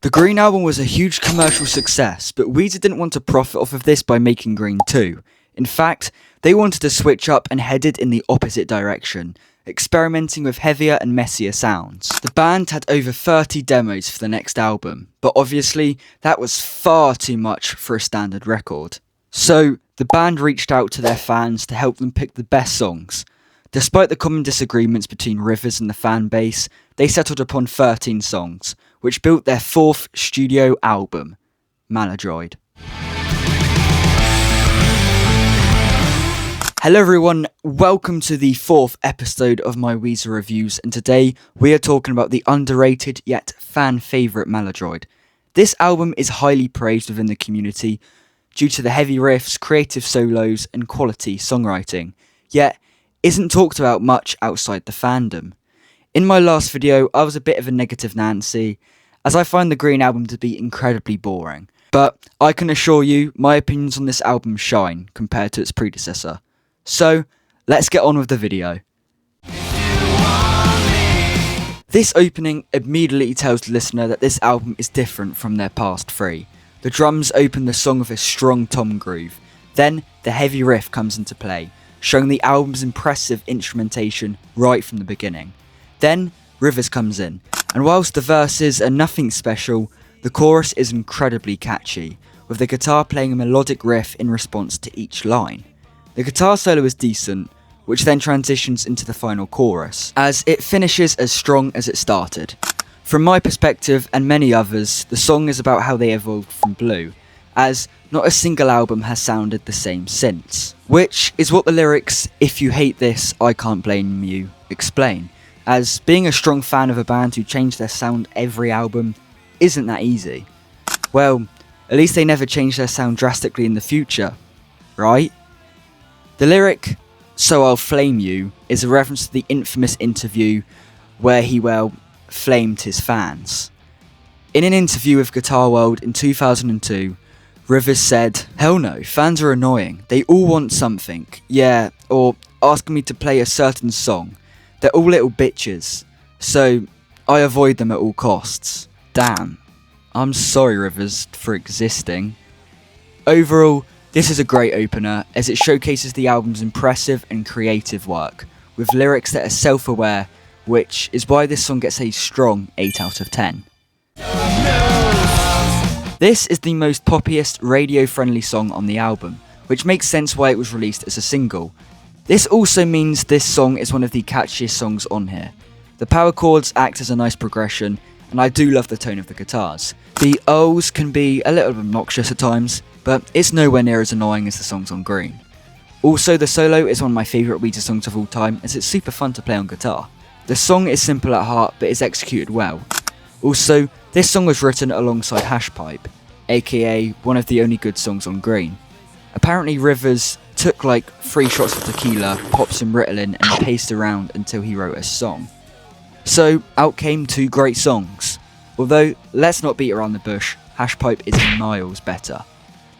The Green album was a huge commercial success, but Weezer didn't want to profit off of this by making Green 2. In fact, they wanted to switch up and headed in the opposite direction, experimenting with heavier and messier sounds. The band had over 30 demos for the next album, but obviously that was far too much for a standard record. So, the band reached out to their fans to help them pick the best songs. Despite the common disagreements between Rivers and the fan base, they settled upon 13 songs, which built their fourth studio album, Maladroit. Hello everyone, welcome to the fourth episode of my Weezer reviews, and today we are talking about the underrated yet fan favourite Maladroit. This album is highly praised within the community due to the heavy riffs, creative solos and quality songwriting, yet isn't talked about much outside the fandom. In my last video I was a bit of a negative Nancy, as I find the Green album to be incredibly boring, but I can assure you my opinions on this album shine compared to its predecessor. So, let's get on with the video. This opening immediately tells the listener that this album is different from their past three. The drums open the song with a strong tom groove, then the heavy riff comes into play, showing the album's impressive instrumentation right from the beginning. Then, Rivers comes in, and whilst the verses are nothing special, the chorus is incredibly catchy, with the guitar playing a melodic riff in response to each line. The guitar solo is decent, which then transitions into the final chorus, as it finishes as strong as it started. From my perspective and many others, the song is about how they evolved from Blue, as not a single album has sounded the same since. Which is what the lyrics, "If you hate this, I can't blame you," explain, as being a strong fan of a band who change their sound every album isn't that easy. Well, at least they never change their sound drastically in the future, right? The lyric, "So I'll flame you," is a reference to the infamous interview where he, flamed his fans. In an interview with Guitar World in 2002, Rivers said, "Hell no, fans are annoying. They all want something, yeah, or asking me to play a certain song. They're all little bitches, so I avoid them at all costs." Damn. I'm sorry, Rivers, for existing. Overall, this is a great opener, as it showcases the album's impressive and creative work, with lyrics that are self-aware, which is why this song gets a strong 8 out of 10. This is the most poppiest, radio-friendly song on the album, which makes sense why it was released as a single. This also means this song is one of the catchiest songs on here. The power chords act as a nice progression, and I do love the tone of the guitars. The O's can be a little obnoxious at times, but it's nowhere near as annoying as the songs on Green. Also, the solo is one of my favourite Weezer songs of all time, as it's super fun to play on guitar. The song is simple at heart, but is executed well. Also, this song was written alongside Hashpipe, aka one of the only good songs on Green. Apparently Rivers took like 3 shots of tequila, popped some Ritalin and paced around until he wrote a song. So, out came 2 great songs. Although, let's not beat around the bush, Hashpipe is miles better.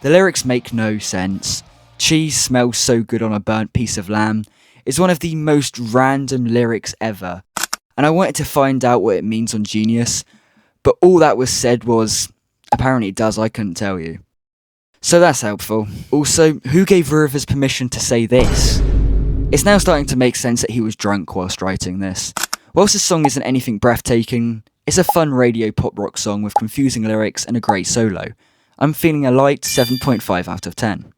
The lyrics make no sense. "Cheese smells so good on a burnt piece of lamb" is one of the most random lyrics ever, and I wanted to find out what it means on Genius, but all that was said was, "Apparently it does, I couldn't tell you." So that's helpful. Also, who gave Rivers permission to say this? It's now starting to make sense that he was drunk whilst writing this. Whilst this song isn't anything breathtaking, it's a fun radio pop rock song with confusing lyrics and a great solo. I'm feeling a light 7.5 out of 10.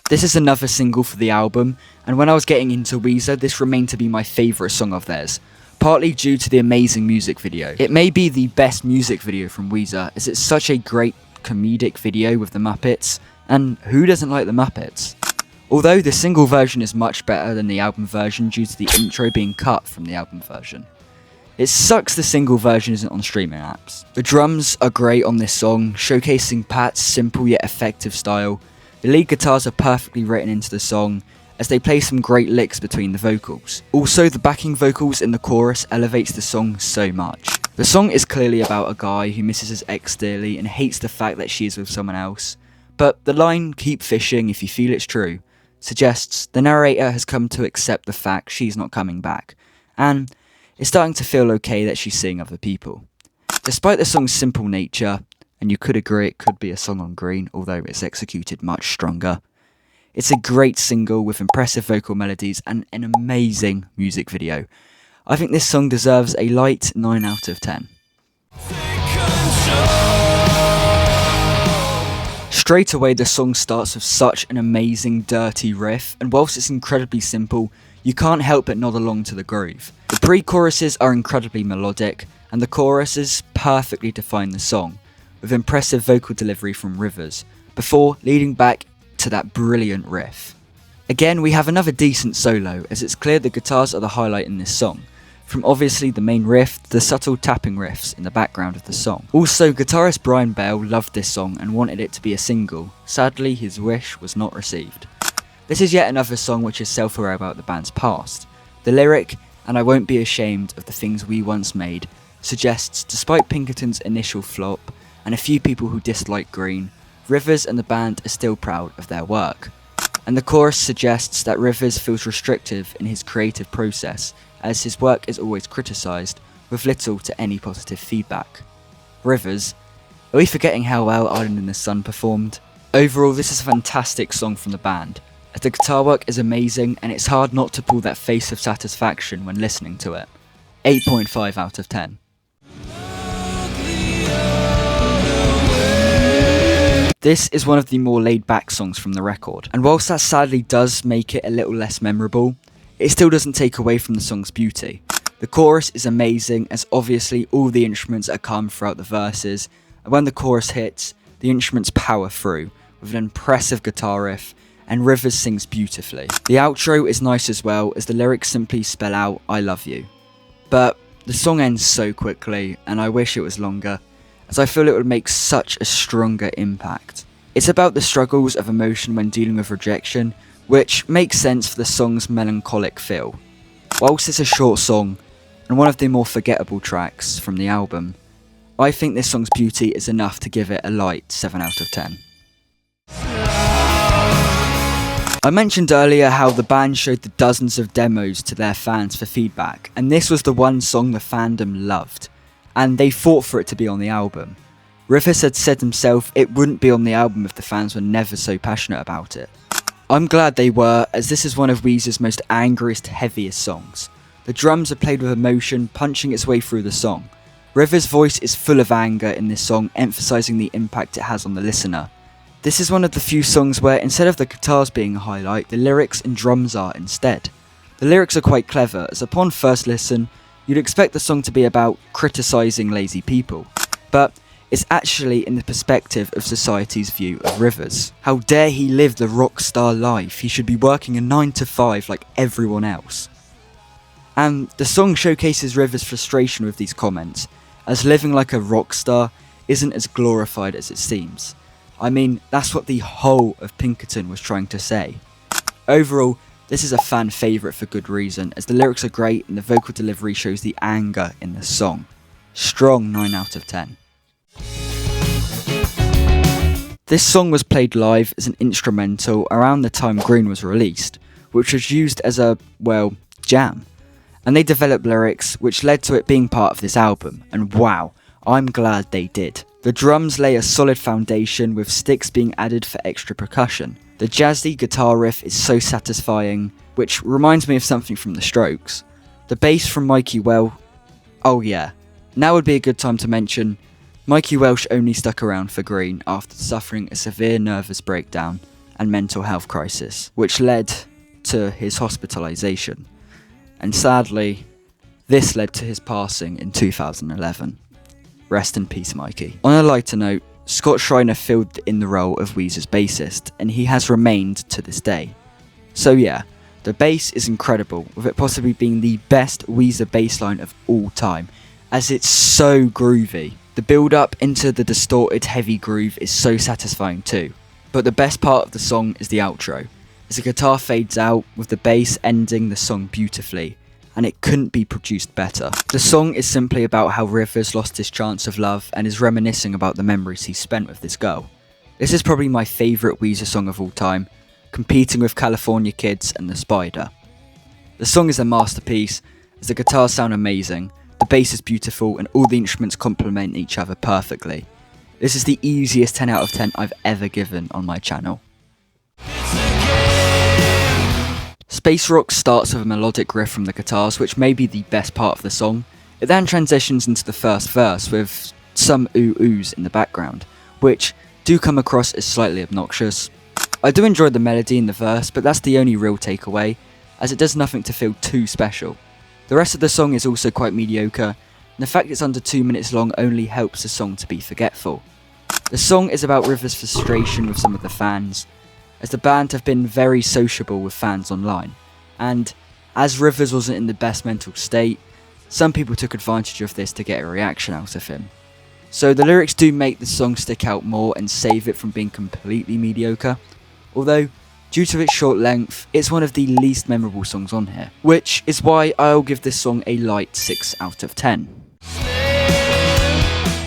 This is another single for the album, and when I was getting into Weezer, this remained to be my favourite song of theirs, partly due to the amazing music video. It may be the best music video from Weezer, as it's such a great comedic video with the Muppets, and who doesn't like the Muppets? Although the single version is much better than the album version due to the intro being cut from the album version. It sucks the single version isn't on streaming apps. The drums are great on this song, showcasing Pat's simple yet effective style. The lead guitars are perfectly written into the song, as they play some great licks between the vocals. Also, the backing vocals in the chorus elevates the song so much. The song is clearly about a guy who misses his ex dearly and hates the fact that she is with someone else, but the line "keep fishing if you feel it's true" suggests the narrator has come to accept the fact she's not coming back, and it's starting to feel okay that she's seeing other people. Despite the song's simple nature, and you could agree it could be a song on green, although it's executed much stronger, it's a great single with impressive vocal melodies and an amazing music video. I think this song deserves a light 9 out of 10. Straight away the song starts with such an amazing dirty riff, and whilst it's incredibly simple, you can't help but nod along to the groove. The pre-choruses are incredibly melodic, and the choruses perfectly define the song, with impressive vocal delivery from Rivers, before leading back to that brilliant riff. Again, we have another decent solo, as it's clear the guitars are the highlight in this song, from obviously the main riff to the subtle tapping riffs in the background of the song. Also, guitarist Brian Bale loved this song and wanted it to be a single. Sadly, his wish was not received. This is yet another song which is self-aware about the band's past. The lyric, "and I won't be ashamed of the things we once made," suggests despite Pinkerton's initial flop and a few people who dislike Green, Rivers and the band are still proud of their work. And the chorus suggests that Rivers feels restrictive in his creative process, as his work is always criticised, with little to any positive feedback. Rivers, are we forgetting how well Island in the Sun performed? Overall, this is a fantastic song from the band, as the guitar work is amazing and it's hard not to pull that face of satisfaction when listening to it. 8.5 out of 10. This is one of the more laid-back songs from the record, and whilst that sadly does make it a little less memorable, it still doesn't take away from the song's beauty. The chorus is amazing, as obviously all the instruments are calm throughout the verses, and when the chorus hits, the instruments power through, with an impressive guitar riff, and Rivers sings beautifully. The outro is nice as well, as the lyrics simply spell out "I love you." But the song ends so quickly, and I wish it was longer, as I feel it would make such a stronger impact. It's about the struggles of emotion when dealing with rejection, which makes sense for the song's melancholic feel. Whilst it's a short song, and one of the more forgettable tracks from the album, I think this song's beauty is enough to give it a light 7 out of 10. I mentioned earlier how the band showed the dozens of demos to their fans for feedback, and this was the one song the fandom loved, and they fought for it to be on the album. Rivers had said himself it wouldn't be on the album if the fans were never so passionate about it. I'm glad they were, as this is one of Weezer's most angriest, heaviest songs. The drums are played with emotion, punching its way through the song. Rivers' voice is full of anger in this song, emphasising the impact it has on the listener. This is one of the few songs where, instead of the guitars being a highlight, the lyrics and drums are instead. The lyrics are quite clever, as upon first listen, you'd expect the song to be about criticising lazy people. But it's actually in the perspective of society's view of Rivers. How dare he live the rock star life? He should be working a 9 to 5 like everyone else. And the song showcases Rivers' frustration with these comments, as living like a rock star isn't as glorified as it seems. I mean, that's what the whole of Pinkerton was trying to say. Overall, this is a fan favourite for good reason, as the lyrics are great and the vocal delivery shows the anger in the song. Strong 9 out of 10. This song was played live as an instrumental around the time Green was released, which was used as a, jam. And they developed lyrics which led to it being part of this album, and wow, I'm glad they did. The drums lay a solid foundation, with sticks being added for extra percussion. The jazzy guitar riff is so satisfying, which reminds me of something from The Strokes. The bass from Mikey Welch, oh yeah. Now would be a good time to mention, Mikey Welch only stuck around for Green after suffering a severe nervous breakdown and mental health crisis, which led to his hospitalisation. And sadly, this led to his passing in 2011. Rest in peace, Mikey. On a lighter note, Scott Schreiner filled in the role of Weezer's bassist, and he has remained to this day. So yeah, the bass is incredible, with it possibly being the best Weezer bassline of all time, as it's so groovy. The build up into the distorted heavy groove is so satisfying too. But the best part of the song is the outro, as the guitar fades out, with the bass ending the song beautifully, and it couldn't be produced better. The song is simply about how Rivers lost his chance of love and is reminiscing about the memories he spent with this girl. This is probably my favourite Weezer song of all time, competing with California Kids and The Spider. The song is a masterpiece, as the guitars sound amazing, the the bass is beautiful, and all the instruments complement each other perfectly. This is the easiest 10 out of 10 I've ever given on my channel. Space Rock starts with a melodic riff from the guitars, which may be the best part of the song. It then transitions into the first verse with some ooh-oohs in the background, which do come across as slightly obnoxious. I do enjoy the melody in the verse, but that's the only real takeaway, as it does nothing to feel too special. The rest of the song is also quite mediocre, and the fact it's under 2 minutes long only helps the song to be forgetful. The song is about Rivers' frustration with some of the fans, as the band have been very sociable with fans online, and as Rivers wasn't in the best mental state, some people took advantage of this to get a reaction out of him. So the lyrics do make the song stick out more and save it from being completely mediocre, although due to its short length, it's one of the least memorable songs on here, which is why I'll give this song a light 6 out of 10.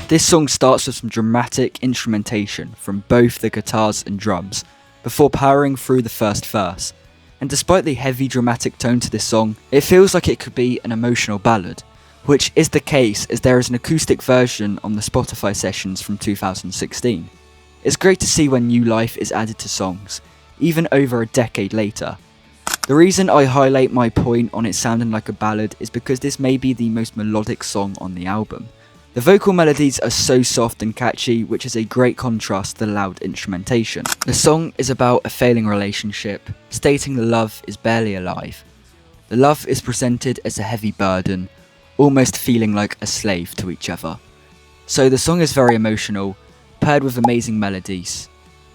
This song starts with some dramatic instrumentation from both the guitars and drums, before powering through the first verse, and despite the heavy dramatic tone to this song, it feels like it could be an emotional ballad, which is the case as there is an acoustic version on the Spotify sessions from 2016. It's great to see when new life is added to songs, even over a decade later. The reason I highlight my point on it sounding like a ballad is because this may be the most melodic song on the album. The vocal melodies are so soft and catchy, which is a great contrast to the loud instrumentation. The song is about a failing relationship, stating the love is barely alive. The love is presented as a heavy burden, almost feeling like a slave to each other. So the song is very emotional, paired with amazing melodies.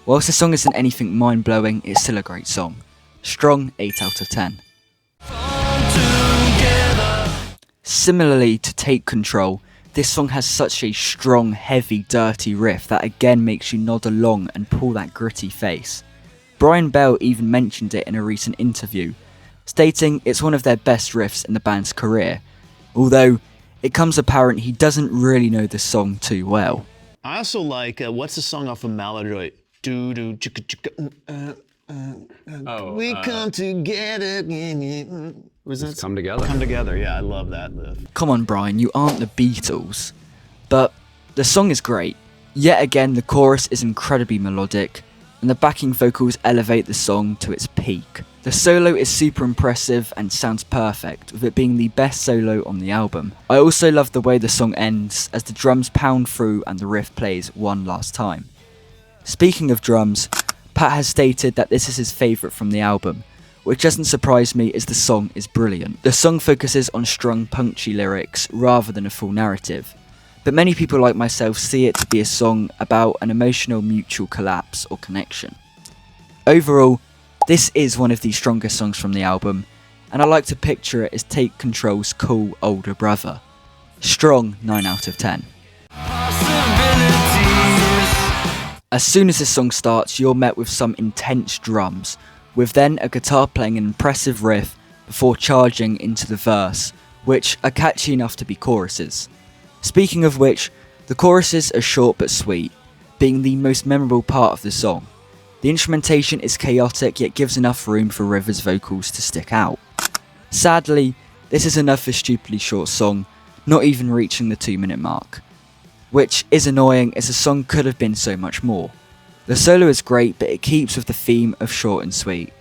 Whilst the song isn't anything mind-blowing, it's still a great song. Strong 8 out of 10. Similarly to Take Control, this song has such a strong, heavy, dirty riff that again makes you nod along and pull that gritty face. Brian Bell even mentioned it in a recent interview, stating it's one of their best riffs in the band's career, although it comes apparent he doesn't really know the song too well. I also like, what's the song off of Maladroit? We come together. Was that Come Together? Come Together, yeah, I love that. Come on Brian, you aren't the Beatles. But the song is great. Yet again, the chorus is incredibly melodic, and the backing vocals elevate the song to its peak. The solo is super impressive and sounds perfect, with it being the best solo on the album. I also love the way the song ends, as the drums pound through and the riff plays one last time. Speaking of drums, Pat has stated that this is his favourite from the album, which doesn't surprise me as the song is brilliant. The song focuses on strung, punchy lyrics rather than a full narrative, but many people like myself see it to be a song about an emotional mutual collapse or connection. Overall, this is one of the strongest songs from the album, and I like to picture it as Take Control's cool older brother. Strong 9 out of 10. As soon as this song starts, you're met with some intense drums, with then a guitar playing an impressive riff before charging into the verse, which are catchy enough to be choruses. Speaking of which, the choruses are short but sweet, being the most memorable part of the song. The instrumentation is chaotic yet gives enough room for Rivers' vocals to stick out. Sadly, this is another stupidly short song, not even reaching the 2-minute mark, which is annoying as the song could have been so much more. The solo is great, but it keeps with the theme of short and sweet.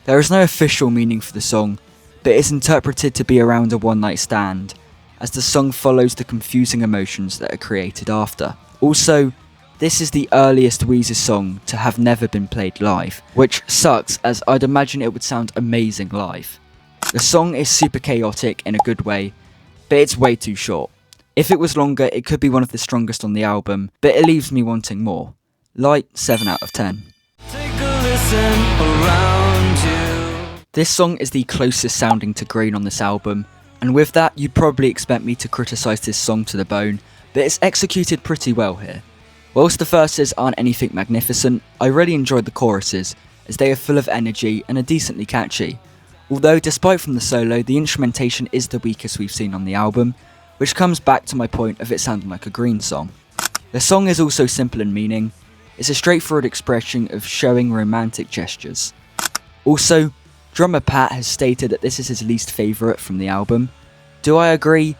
There is no official meaning for the song, but it is interpreted to be around a one-night stand, as the song follows the confusing emotions that are created after. Also, this is the earliest Weezer song to have never been played live, which sucks as I'd imagine it would sound amazing live. The song is super chaotic in a good way, but it's way too short. If it was longer, it could be one of the strongest on the album, but it leaves me wanting more. Light 7 out of 10. This song is the closest sounding to Green on this album, and with that you'd probably expect me to criticise this song to the bone, but it's executed pretty well here. Whilst the verses aren't anything magnificent, I really enjoyed the choruses, as they are full of energy and are decently catchy. Although despite from the solo, the instrumentation is the weakest we've seen on the album, which comes back to my point of it sounding like a Green song. The song is also simple in meaning. It's a straightforward expression of showing romantic gestures. Also, drummer Pat has stated that this is his least favourite from the album. Do I agree?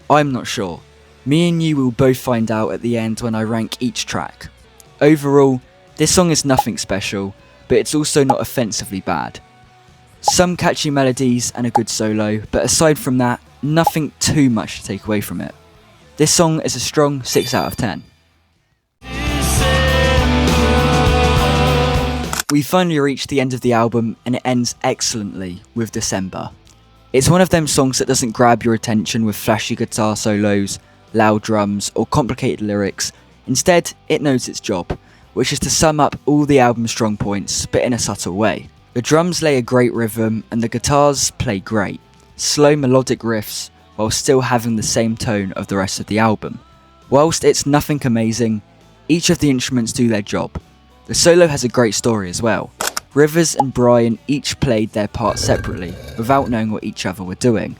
I'm not sure. Me and you will both find out at the end when I rank each track. Overall, this song is nothing special, but it's also not offensively bad. Some catchy melodies and a good solo, but aside from that, nothing too much to take away from it. This song is a strong 6 out of 10. We finally reached the end of the album and it ends excellently with December. It's one of them songs that doesn't grab your attention with flashy guitar solos, loud drums or complicated lyrics. Instead, it knows its job, which is to sum up all the album's strong points, but in a subtle way. The drums lay a great rhythm and the guitars play great, slow melodic riffs while still having the same tone of the rest of the album. Whilst it's nothing amazing, each of the instruments do their job. The solo has a great story as well. Rivers and Brian each played their part separately, without knowing what each other were doing.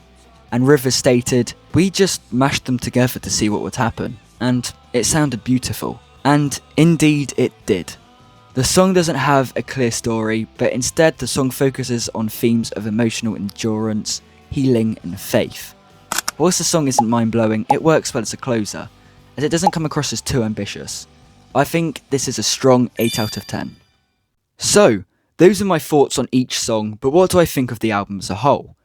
And Rivers stated, "We just mashed them together to see what would happen, and it sounded beautiful." And indeed it did. The song doesn't have a clear story, but instead the song focuses on themes of emotional endurance, healing and faith. Whilst the song isn't mind-blowing, it works well as a closer, as it doesn't come across as too ambitious. I think this is a strong 8 out of 10. So, those are my thoughts on each song, but what do I think of the album as a whole?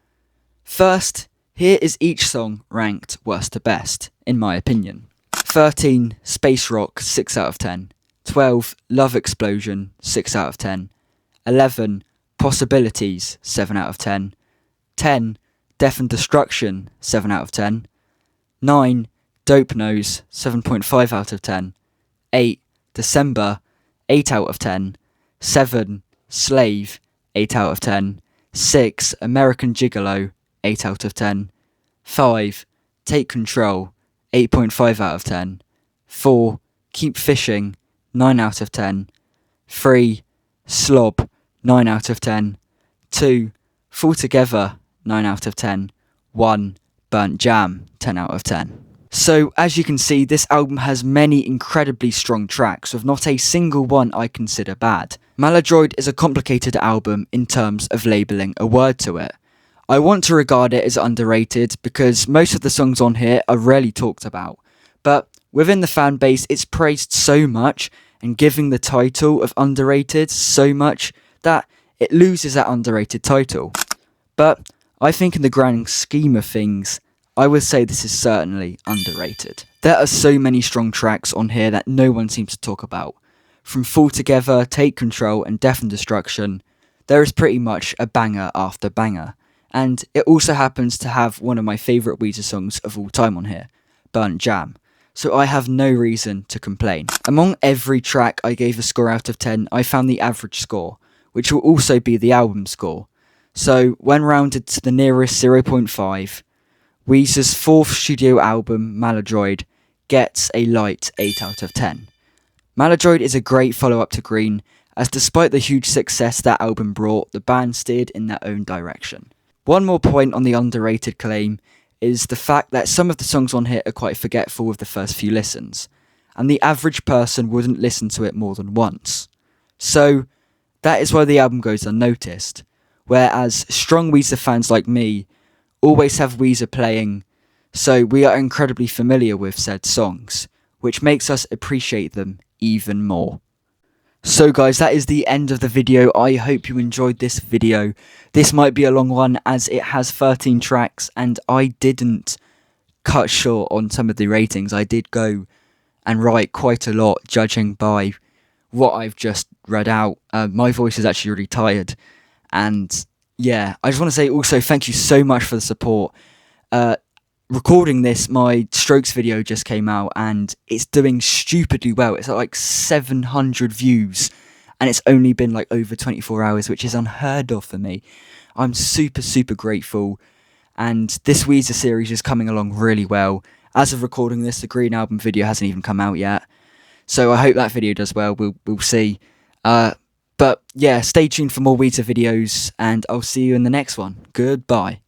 First, here is each song ranked worst to best, in my opinion. 13, Space Rock, 6 out of 10. 12, Love Explosion, 6 out of 10. 11, Possibilities, 7 out of 10. 10, Death and Destruction, 7 out of 10. 9, Dope Nose, 7.5 out of 10. 8, December, 8 out of 10. 7, Slave, 8 out of 10. 6, American Gigolo, 8 out of 10. 5, Take Control, 8.5 out of 10. 4, Keep Fishing, 9 out of 10. 3, Slob, 9 out of 10. 2, Fall Together, 9 out of 10. 1, Burndt Jamb, 10 out of 10. So, as you can see, this album has many incredibly strong tracks, with not a single one I consider bad. Maladroit is a complicated album in terms of labelling a word to it. I want to regard it as underrated because most of the songs on here are rarely talked about, but within the fan base it's praised so much and giving the title of underrated so much that it loses that underrated title. But I think in the grand scheme of things, I would say this is certainly underrated. There are so many strong tracks on here that no one seems to talk about. From Fall Together, Take Control and Death and Destruction, there is pretty much a banger after banger. And it also happens to have one of my favourite Weezer songs of all time on here, Burndt Jamb. So I have no reason to complain. Among every track I gave a score out of 10, I found the average score, which will also be the album score. So when rounded to the nearest 0.5, Weezer's fourth studio album, Maladroit, gets a light 8 out of 10. Maladroit is a great follow-up to Green, as despite the huge success that album brought, the band steered in their own direction. One more point on the underrated claim is the fact that some of the songs on here are quite forgetful with the first few listens, and the average person wouldn't listen to it more than once. So, that is why the album goes unnoticed, whereas strong Weezer fans like me always have Weezer playing, so we are incredibly familiar with said songs, which makes us appreciate them even more. So guys, that is the end of the video. I hope you enjoyed this video. This might be a long one as it has 13 tracks and I didn't cut short on some of the ratings. I did go and write quite a lot judging by what I've just read out. My voice is actually really tired, and yeah, I just want to say also thank you so much for the support. Recording this, my Strokes video just came out and it's doing stupidly well. It's at like 700 views and it's only been like over 24 hours, which is unheard of for me. I'm super grateful, and this Weezer series is coming along really well. As of recording this, the Green Album video hasn't even come out yet, so I hope that video does well. We'll see. But yeah, stay tuned for more Weezer videos, and I'll see you in the next one. Goodbye.